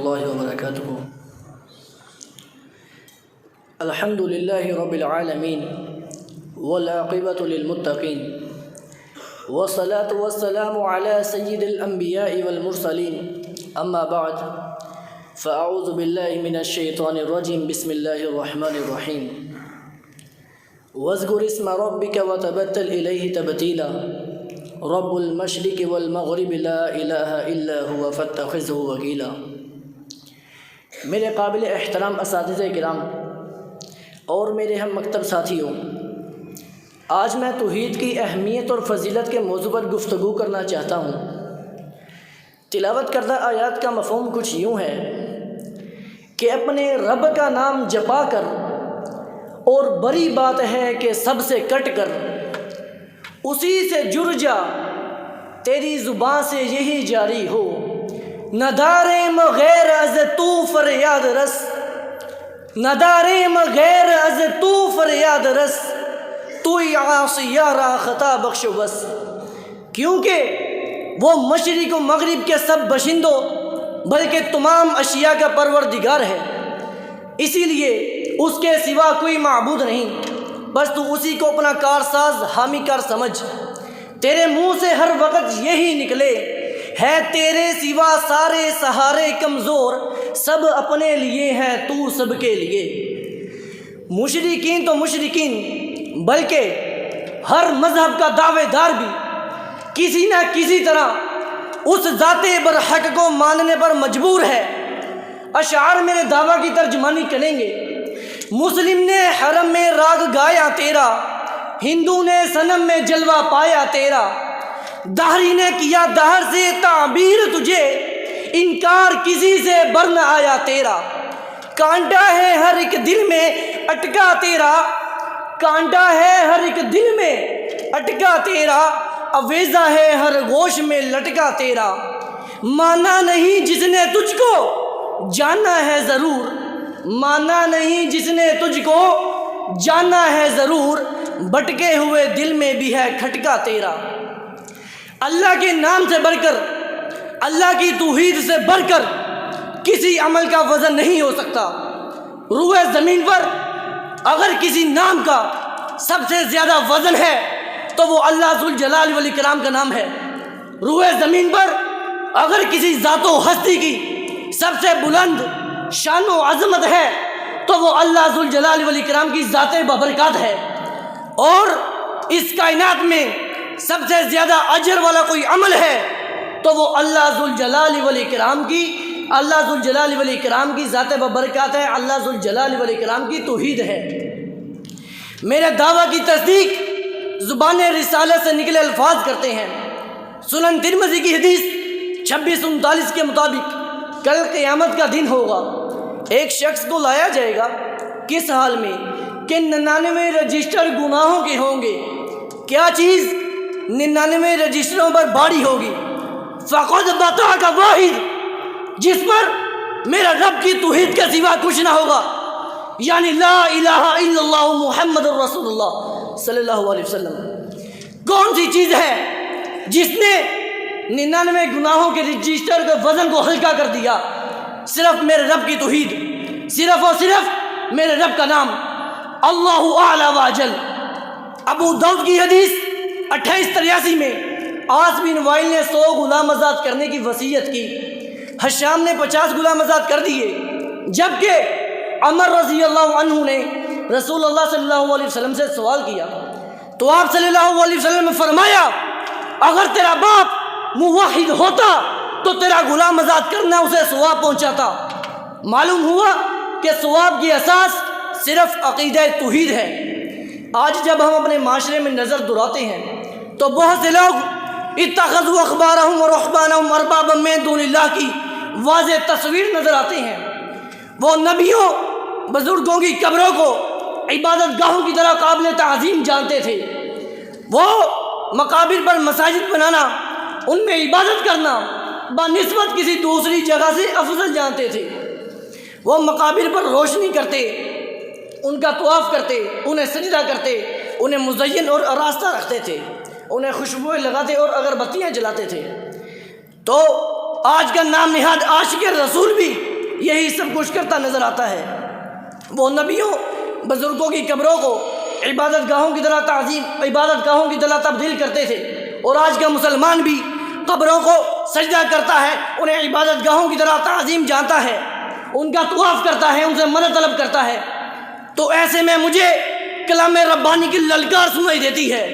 الله وبركاته. الحمد لله رب العالمين والعاقبة للمتقين والصلاة والسلام على سيد الأنبياء والمرسلين. أما بعد فأعوذ بالله من الشيطان الرجيم. بسم الله الرحمن الرحيم. واذكر اسم ربك وتبتل إليه تبتيلا رب المشرق والمغرب لا الہ الا هو فاتخذه وکیلا. میرے قابل احترام اساتذہ کرام اور میرے ہم مکتب ساتھیوں، آج میں توحید کی اہمیت اور فضیلت کے موضوع پر گفتگو کرنا چاہتا ہوں. تلاوت کردہ آیات کا مفہوم کچھ یوں ہے کہ اپنے رب کا نام جپا کر، اور بڑی بات ہے کہ سب سے کٹ کر، اسی سے جڑ جا، تیری زبان سے یہی جاری ہو. نداریم غیر از تو فریاد رس، نداریم غیر از تو فریاد رس، توی عاصیہ را خطا بخش بس. کیونکہ وہ مشرق و مغرب کے سب باشندوں بلکہ تمام اشیاء کا پروردگار ہے، اسی لیے اس کے سوا کوئی معبود نہیں، بس تو اسی کو اپنا کارساز حامی کار سمجھ. تیرے منہ سے ہر وقت یہی نکلے، ہے تیرے سوا سارے سہارے کمزور، سب اپنے لیے ہیں تو سب کے لیے. مشرکین تو مشرکین، بلکہ ہر مذہب کا دعوے دار بھی کسی نہ کسی طرح اس ذات برحق کو ماننے پر مجبور ہے. اشعار میرے دعویٰ کی ترجمانی کریں گے. مسلم نے حرم میں راگ گایا تیرا، ہندو نے صنم میں جلوہ پایا تیرا، دہری نے کیا دہر سے تعبیر تجھے، انکار کسی سے بر نہ آیا تیرا. کانٹا ہے ہر ایک دل میں اٹکا تیرا، کانٹا ہے ہر ایک دل میں اٹکا تیرا، اویزہ ہے ہر گوش میں لٹکا تیرا. مانا نہیں جس نے تجھ کو جانا ہے ضرور، مانا نہیں جس نے تجھ کو جانا ہے ضرور، بٹکے ہوئے دل میں بھی ہے کھٹکا تیرا. اللہ کے نام سے بڑھ کر، اللہ کی توحید سے بڑھ کر کسی عمل کا وزن نہیں ہو سکتا. روئے زمین پر اگر کسی نام کا سب سے زیادہ وزن ہے تو وہ اللہ ذوالجلال والاکرام کا نام ہے. روئے زمین پر اگر کسی ذات و ہستی کی سب سے بلند شان و عظمت ہے تو وہ اللہ ذوالجلال والاکرام کی ذات بابرکات ہے. اور اس کائنات میں سب سے زیادہ اجر والا کوئی عمل ہے تو وہ اللہ ذوالجلال والاکرام کی ذات بابرکات ہے، اللہ ذوالجلال والاکرام کی توحید ہے. میرے دعویٰ کی تصدیق زبان رسالت سے نکلے الفاظ کرتے ہیں. سنن ترمذی کی حدیث 2639 کے مطابق کل قیامت کا دن ہوگا، ایک شخص کو لایا جائے گا کس حال میں کہ 99 رجسٹر گناہوں کے ہوں گے. کیا چیز 99 رجسٹروں پر باری ہوگی؟ فقد بتا کا واحد، جس پر میرا رب کی توحید کے سوا کچھ نہ ہوگا، یعنی لا الہ الا اللہ محمد الرسول اللہ صلی اللہ علیہ وسلم. کون سی چیز ہے جس نے 99 گناہوں کے رجسٹر کے وزن کو ہلکا کر دیا؟ صرف میرے رب کی توحید، صرف اور صرف میرے رب کا نام، اللہ اعلی و اجل. ابو داؤد کی حدیث 2883 میں عاص بن وائل نے 100 غلام آزاد کرنے کی وصیت کی. حشام نے 50 غلام آزاد کر دیے، جبکہ عمر رضی اللہ عنہ نے رسول اللہ صلی اللہ علیہ وسلم سے سوال کیا تو آپ صلی اللہ علیہ وسلم نے فرمایا اگر تیرا باپ موحد ہوتا تو تیرا غلام آزاد کرنا اسے ثواب پہنچاتا. معلوم ہوا کہ ثواب کی اساس صرف عقیدہ توحید ہے. آج جب ہم اپنے معاشرے میں نظر دراتے ہیں تو بہت سے لوگ اتخذوا احبارهم ورهبانهم اربابا من دون اللہ کی واضح تصویر نظر آتے ہیں. وہ نبیوں بزرگوں کی قبروں کو عبادت گاہوں کی طرح قابل تعظیم جانتے تھے. وہ مقابر پر مساجد بنانا، ان میں عبادت کرنا بنسبت کسی دوسری جگہ سے افضل جانتے تھے. وہ مقابر پر روشنی کرتے، ان کا طواف کرتے، انہیں سجدہ کرتے، انہیں مزین اور آراستہ رکھتے تھے، انہیں خوشبوئیں لگاتے اور اگربتیاں جلاتے تھے. تو آج کا نام نہاد عاشق رسول بھی یہی سب کچھ کرتا نظر آتا ہے۔ وہ نبیوں بزرگوں کی قبروں کو عبادت گاہوں کی طرح عبادت گاہوں کی طرح تبدیل کرتے تھے، اور آج کا مسلمان بھی قبروں کو سجدہ کرتا ہے، انہیں عبادت گاہوں کی طرح تعظیم جانتا ہے، ان کا طواف کرتا ہے، ان سے مدد طلب کرتا ہے۔ تو ایسے میں مجھے کلام ربانی کی للکار سنائی دیتی ہے،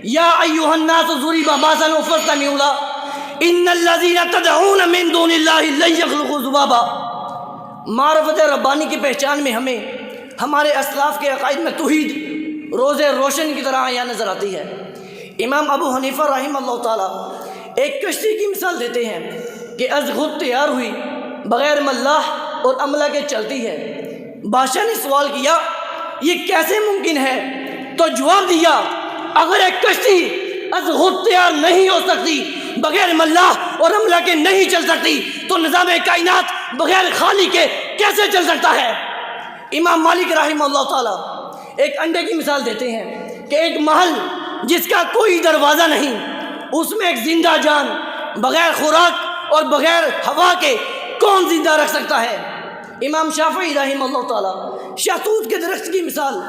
یا ایھا الناس ضرب مثل فاستمعوا لہ ان الذین تدعون من دون اللہ لن یخلقوا ذبابا۔ معرفت ربانی کی پہچان میں ہمیں ہمارے اسلاف کے عقائد میں توحید روز روشن کی طرح عیاں نظر آتی ہے۔ امام ابو حنیفہ رحمہ اللہ تعالیٰ ایک کشتی کی مثال دیتے ہیں کہ از خود تیار ہوئی بغیر ملاح اور عملہ کے چلتی ہے۔ بادشاہ نے سوال کیا یہ کیسے ممکن ہے؟ تو جواب دیا اگر ایک کشتی از خود تیار نہیں ہو سکتی، بغیر ملاح اور عملہ کے نہیں چل سکتی، تو نظام کائنات بغیر خالق کے کیسے چل سکتا ہے؟ امام مالک رحمہ اللہ تعالیٰ ایک انڈے کی مثال دیتے ہیں کہ ایک محل جس کا کوئی دروازہ نہیں، اس میں ایک زندہ جان بغیر خوراک اور بغیر ہوا کے کون زندہ رکھ سکتا ہے؟ امام شافعی رحمہ اللہ تعالیٰ شہتوت کے درخت کی مثال،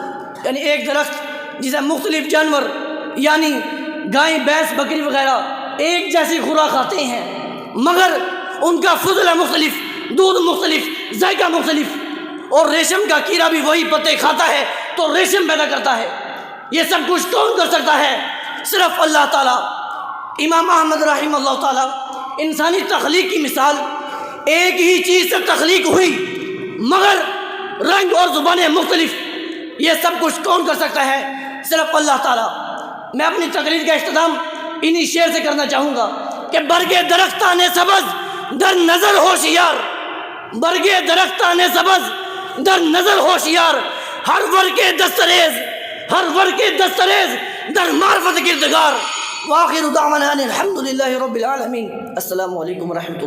یعنی ایک درخت جسے مختلف جانور یعنی گائے بھینس بکری وغیرہ ایک جیسی خوراک کھاتے ہیں، مگر ان کا فضلہ مختلف، دودھ مختلف، ذائقہ مختلف، اور ریشم کا کیڑا بھی وہی پتے کھاتا ہے تو ریشم پیدا کرتا ہے۔ یہ سب کچھ کون کر سکتا ہے؟ صرف اللہ تعالیٰ۔ امام احمد رحمہ اللہ تعالیٰ انسانی تخلیق کی مثال، ایک ہی چیز سے تخلیق ہوئی مگر رنگ اور زبانیں مختلف، یہ سب کچھ کون کر سکتا ہے؟ صرف اللہ تعالیٰ۔ میں اپنی تقریر کا اختتام انہی شعر سے کرنا چاہوں گا کہ برگے درختان سبز در نظر ہوشیار، برگے درختان سبز در نظر ہوشیار، ہر ورقے دستریز، ہر ورقے دستریز در معرفت گردگار۔ وآخر دعوانا الحمد للہ رب العالمین۔ السلام علیکم ورحمۃ اللہ۔